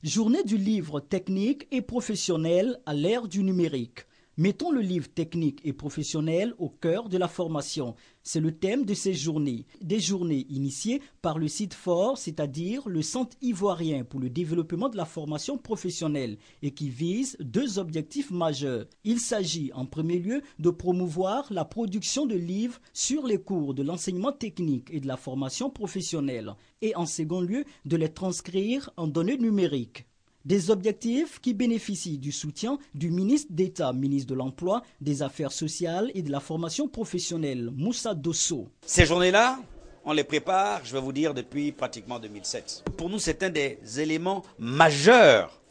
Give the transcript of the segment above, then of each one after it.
Journée du livre technique et professionnel à l'ère du numérique. Mettons le livre technique et professionnel au cœur de la formation. C'est le thème de ces journées. Des journées initiées par le CIDFOR, c'est-à-dire le Centre ivoirien pour le développement de la formation professionnelle, et qui visent deux objectifs majeurs. Il s'agit en premier lieu de promouvoir la production de livres sur les cours de l'enseignement technique et de la formation professionnelle, et en second lieu de les transcrire en données numériques. Des objectifs qui bénéficient du soutien du ministre d'État, ministre de l'Emploi, des Affaires sociales et de la formation professionnelle, Moussa Dosso. Ces journées-là, on les prépare, je vais vous dire, depuis pratiquement 2007. Pour nous, c'est un des éléments majeurs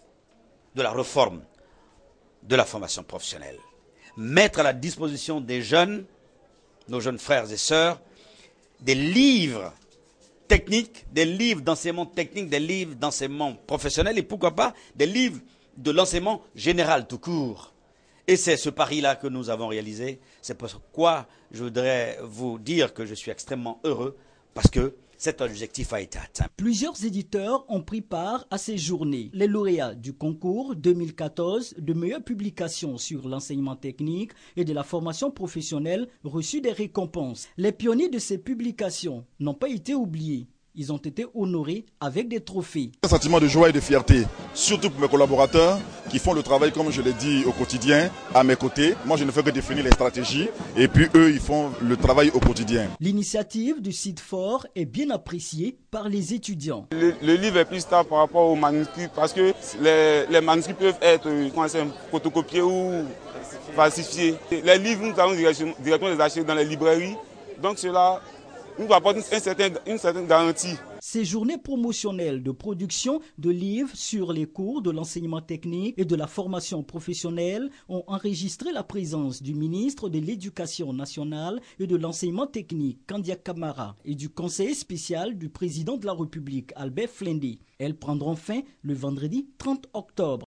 de la réforme de la formation professionnelle. Mettre à la disposition des jeunes, nos jeunes frères et sœurs, des livres techniques, des livres d'enseignement technique, des livres d'enseignement professionnel et pourquoi pas des livres de l'enseignement général tout court. Et c'est ce pari-là que nous avons réalisé. C'est pourquoi je voudrais vous dire que je suis extrêmement heureux parce que cet objectif a été atteint. Plusieurs éditeurs ont pris part à ces journées. Les lauréats du concours 2014 de meilleures publications sur l'enseignement technique et de la formation professionnelle reçu des récompenses. Les pionniers de ces publications n'ont pas été oubliés. Ils ont été honorés avec des trophées. Un sentiment de joie et de fierté, surtout pour mes collaborateurs qui font le travail, comme je l'ai dit, au quotidien, à mes côtés. Moi, je ne fais que définir les stratégies et puis eux, ils font le travail au quotidien. L'initiative du CIDFOR est bien appréciée par les étudiants. Le livre est plus stable par rapport aux manuscrits parce que les manuscrits peuvent être photocopiés ou falsifiés. Les livres, nous allons directement les acheter dans les librairies. Donc cela nous apporte une certaine garantie. Ces journées promotionnelles de production de livres sur les cours de l'enseignement technique et de la formation professionnelle ont enregistré la présence du ministre de l'Éducation nationale et de l'enseignement technique, Kandia Camara, et du conseiller spécial du président de la République, Albert Flendé. Elles prendront fin le vendredi 30 octobre.